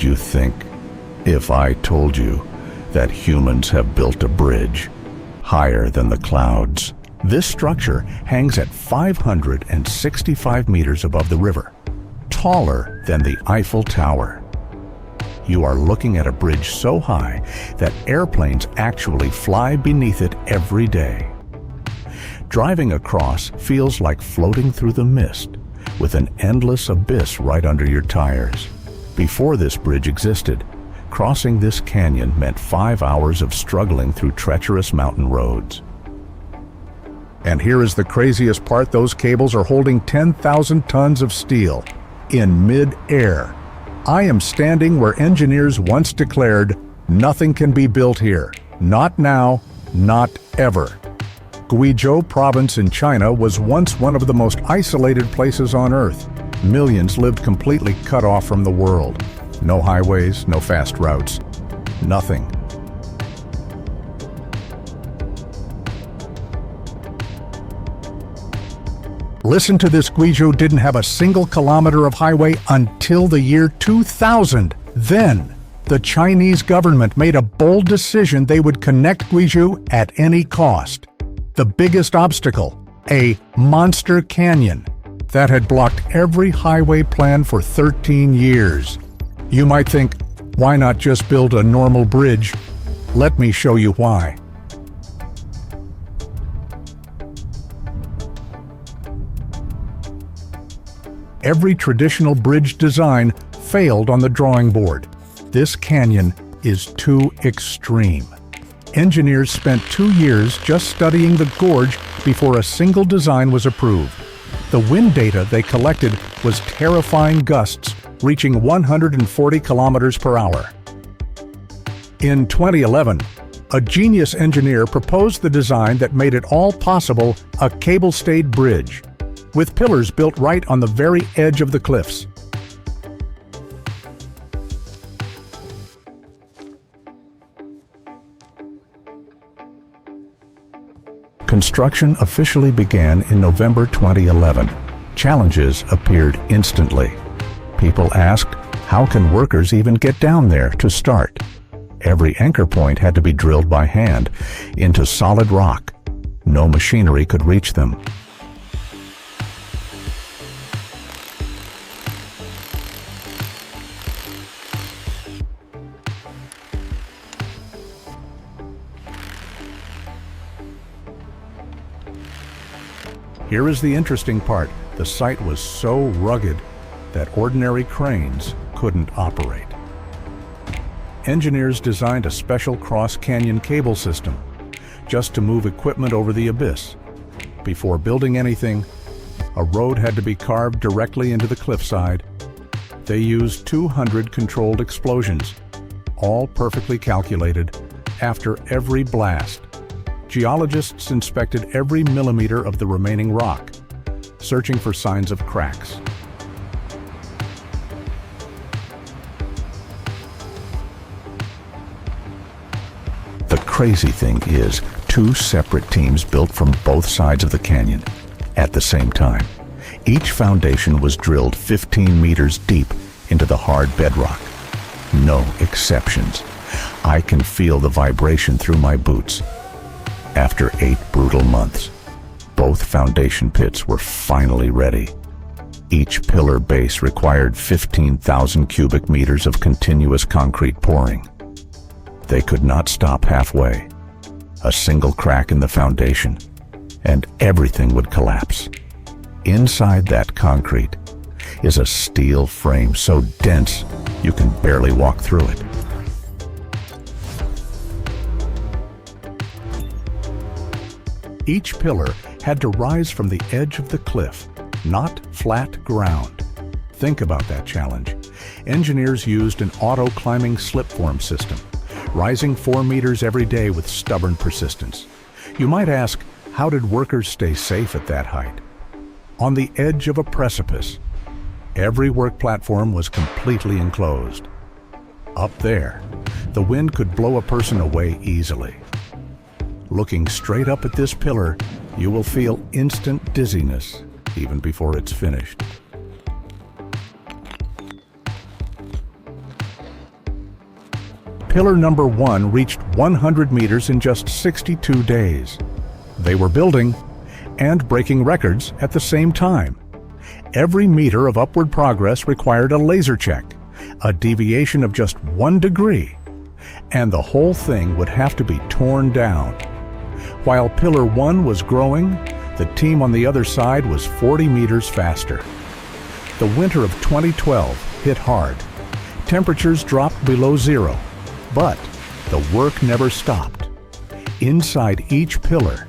would you think if I told you that humans have built a bridge higher than the clouds? This structure hangs at 565 meters above the river, taller than the Eiffel Tower. You are looking at a bridge so high that airplanes actually fly beneath it every day. Driving across feels like floating through the mist, with an endless abyss right under your tires. Before this bridge existed, crossing this canyon meant 5 hours of struggling through treacherous mountain roads. And here is the craziest part: those cables are holding 10,000 tons of steel in mid-air. I am standing where engineers once declared, nothing can be built here. Not now, not ever. Guizhou province in China was once one of the most isolated places on Earth. Millions lived completely cut off from the world. No highways, no fast routes, nothing. Listen to this: Guizhou didn't have a single kilometer of highway until the year 2000. Then, the Chinese government made a bold decision: they would connect Guizhou at any cost. The biggest obstacle, a monster canyon that had blocked every highway plan for 13 years. You might think, why not just build a normal bridge? Let me show you why. Every traditional bridge design failed on the drawing board. This canyon is too extreme. Engineers spent 2 years just studying the gorge before a single design was approved. The wind data they collected was terrifying gusts reaching 140 kilometers per hour. In 2011, a genius engineer proposed the design that made it all possible: a cable-stayed bridge, with pillars built right on the very edge of the cliffs. Construction officially began in November 2011. Challenges appeared instantly. People asked, how can workers even get down there to start? Every anchor point had to be drilled by hand into solid rock. No machinery could reach them. Here is the interesting part: the site was so rugged that ordinary cranes couldn't operate. Engineers designed a special cross-canyon cable system just to move equipment over the abyss. Before building anything, a road had to be carved directly into the cliffside. They used 200 controlled explosions, all perfectly calculated. After every blast, geologists inspected every millimeter of the remaining rock, searching for signs of cracks. The crazy thing is, 2 separate teams built from both sides of the canyon at the same time. Each foundation was drilled 15 meters deep into the hard bedrock. No exceptions. I can feel the vibration through my boots. After 8 brutal months, both foundation pits were finally ready. Each pillar base required 15,000 cubic meters of continuous concrete pouring. They could not stop halfway. A single crack in the foundation, and everything would collapse. Inside that concrete is a steel frame so dense you can barely walk through it. Each pillar had to rise from the edge of the cliff, not flat ground. Think about that challenge. Engineers used an auto-climbing slip-form system, rising 4 meters every day with stubborn persistence. You might ask, how did workers stay safe at that height? On the edge of a precipice, every work platform was completely enclosed. Up there, the wind could blow a person away easily. Looking straight up at this pillar, you will feel instant dizziness even before it's finished. Pillar number 1 reached 100 meters in just 62 days. They were building and breaking records at the same time. Every meter of upward progress required a laser check, a deviation of just 1 degree, and the whole thing would have to be torn down. While Pillar 1 was growing, the team on the other side was 40 meters faster. The winter of 2012 hit hard. Temperatures dropped below zero, but the work never stopped. Inside each pillar,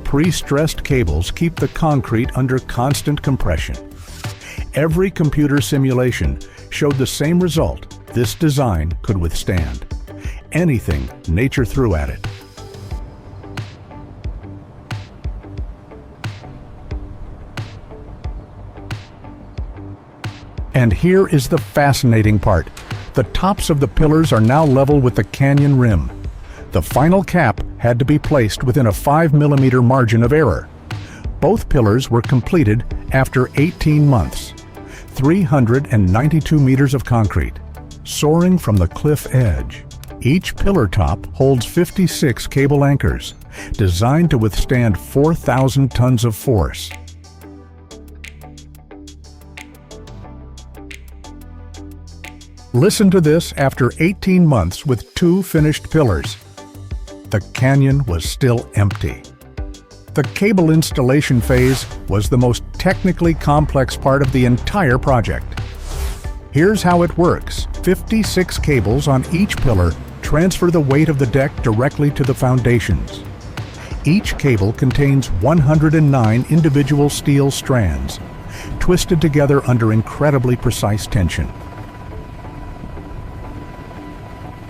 pre-stressed cables keep the concrete under constant compression. Every computer simulation showed the same result this design could withstand. Anything nature threw at it. And here is the fascinating part. The tops of the pillars are now level with the canyon rim. The final cap had to be placed within a 5 mm margin of error. Both pillars were completed after 18 months. 392 meters of concrete, soaring from the cliff edge. Each pillar top holds 56 cable anchors, designed to withstand 4,000 tons of force. Listen to this after 18 months with 2 finished pillars. The canyon was still empty. The cable installation phase was the most technically complex part of the entire project. Here's how it works. 56 cables on each pillar transfer the weight of the deck directly to the foundations. Each cable contains 109 individual steel strands, twisted together under incredibly precise tension.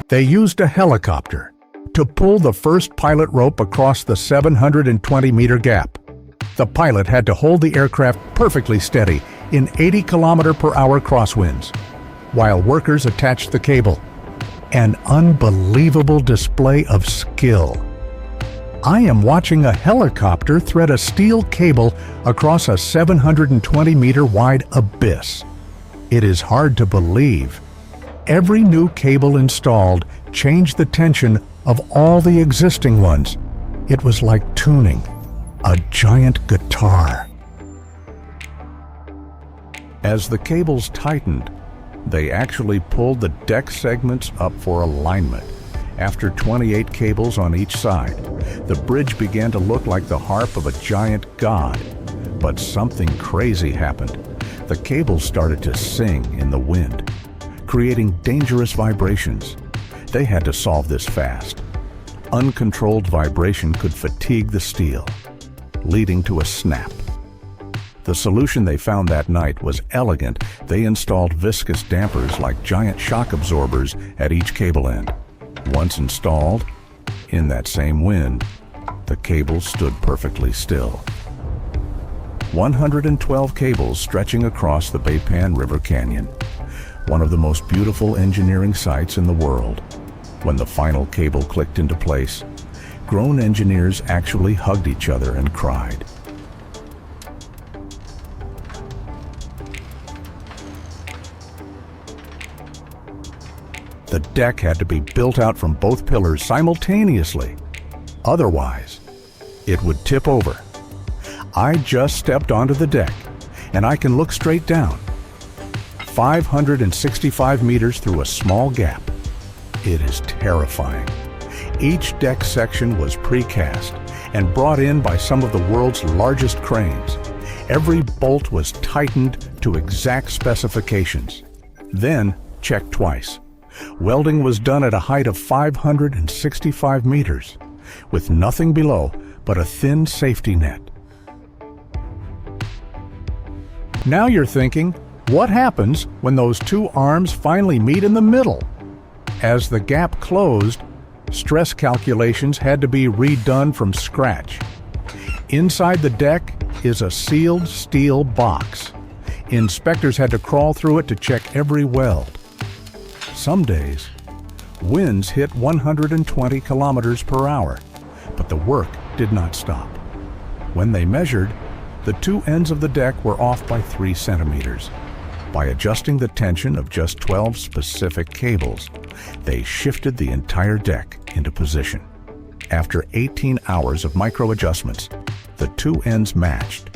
They used a helicopter to pull the first pilot rope across the 720-meter gap. The pilot had to hold the aircraft perfectly steady in 80-km/h crosswinds, while workers attached the cable. An unbelievable display of skill. I am watching a helicopter thread a steel cable across a 720-meter wide abyss. It is hard to believe. Every new cable installed changed the tension of all the existing ones. It was like tuning a giant guitar. As the cables tightened, they actually pulled the deck segments up for alignment. After 28 cables on each side, the bridge began to look like the harp of a giant god. But something crazy happened. The cables started to sing in the wind, creating dangerous vibrations. They had to solve this fast. Uncontrolled vibration could fatigue the steel, leading to a snap. The solution they found that night was elegant. They installed viscous dampers like giant shock absorbers at each cable end. Once installed, in that same wind, the cables stood perfectly still. 112 cables stretching across the Baypan River Canyon, one of the most beautiful engineering sites in the world. When the final cable clicked into place, grown engineers actually hugged each other and cried. The deck had to be built out from both pillars simultaneously. Otherwise, it would tip over. I just stepped onto the deck, and I can look straight down. 565 meters through a small gap. It is terrifying. Each deck section was precast and brought in by some of the world's largest cranes. Every bolt was tightened to exact specifications, then checked twice. Welding was done at a height of 565 meters, with nothing below but a thin safety net. Now you're thinking, what happens when those two arms finally meet in the middle? As the gap closed, stress calculations had to be redone from scratch. Inside the deck is a sealed steel box. Inspectors had to crawl through it to check every weld. Some days, winds hit 120 km/h, but the work did not stop. When they measured, the two ends of the deck were off by 3 centimeters. By adjusting the tension of just 12 specific cables, they shifted the entire deck into position. After 18 hours of micro adjustments, the two ends matched.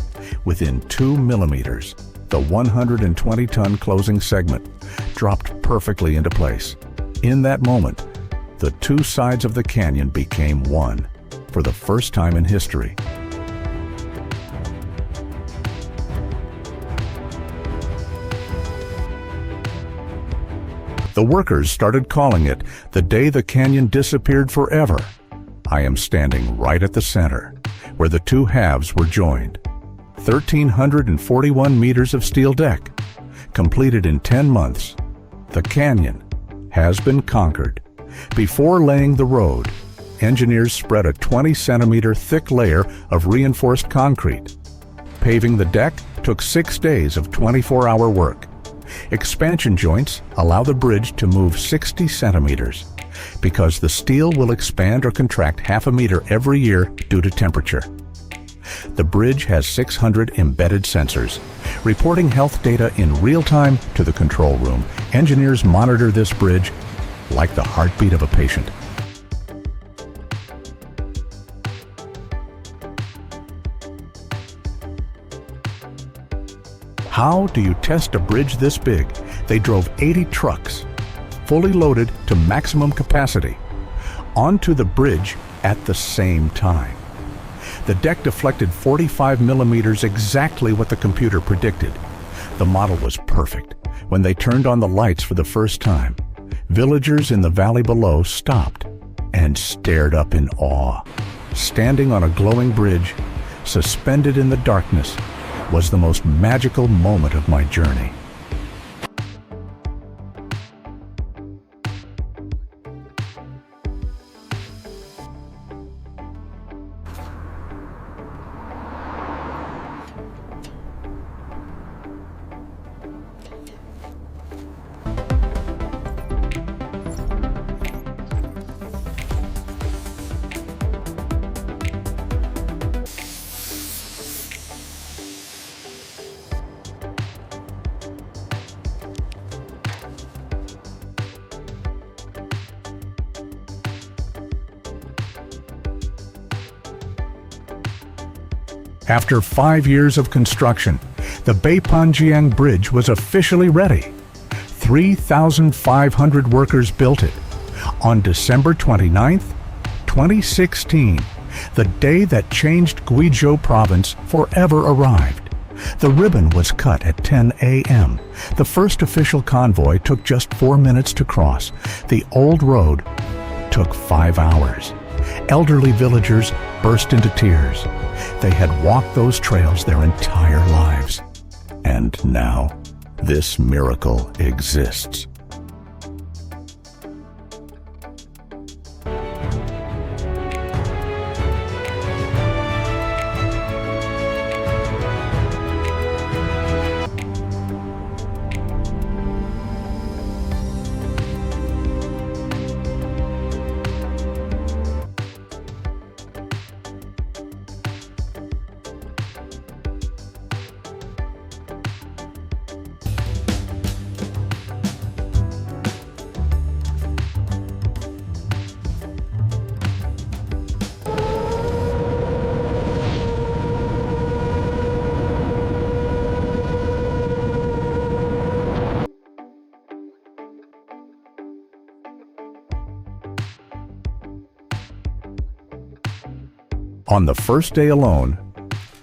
Within 2 millimeters, the 120-ton closing segment dropped perfectly into place. In that moment, the two sides of the canyon became one for the first time in history. The workers started calling it the day the canyon disappeared forever. I am standing right at the center, where the two halves were joined. 1,341 meters of steel deck, completed in 10 months. The canyon has been conquered. Before laying the road, engineers spread a 20-centimeter thick layer of reinforced concrete. Paving the deck took 6 days of 24-hour work. Expansion joints allow the bridge to move 60 centimeters because the steel will expand or contract half a meter every year due to temperature. The bridge has 600 embedded sensors, reporting health data in real time to the control room. Engineers monitor this bridge like the heartbeat of a patient. How do you test a bridge this big? They drove 80 trucks, fully loaded to maximum capacity, onto the bridge at the same time. The deck deflected 45 millimeters, exactly what the computer predicted. The model was perfect. When they turned on the lights for the first time, villagers in the valley below stopped and stared up in awe. Standing on a glowing bridge, suspended in the darkness, was the most magical moment of my journey. After 5 years of construction, the Beipanjiang Bridge was officially ready. 3,500 workers built it. On December 29, 2016, the day that changed Guizhou province forever arrived. The ribbon was cut at 10 a.m. The first official convoy took just 4 minutes to cross. The old road took 5 hours. Elderly villagers burst into tears. They had walked those trails their entire lives. And now, this miracle exists. On the first day alone,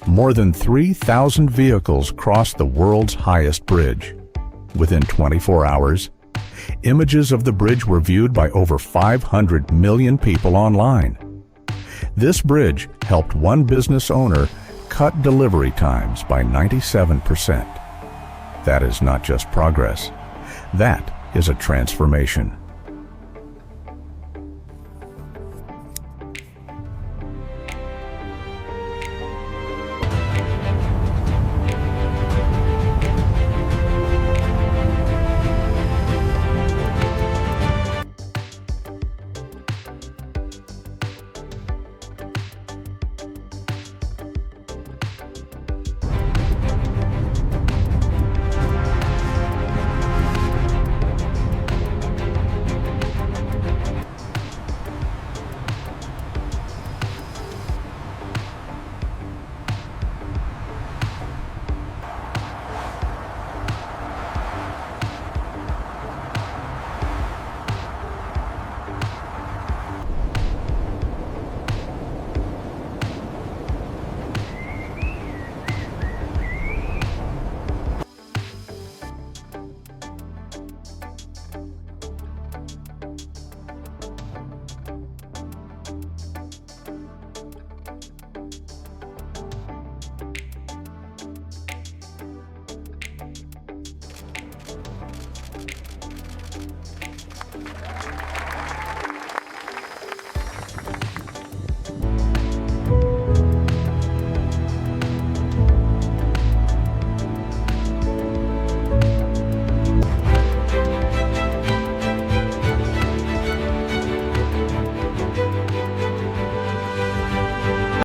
more than 3,000 vehicles crossed the world's highest bridge. Within 24 hours, images of the bridge were viewed by over 500 million people online. This bridge helped one business owner cut delivery times by 97%. That is not just progress. That is a transformation.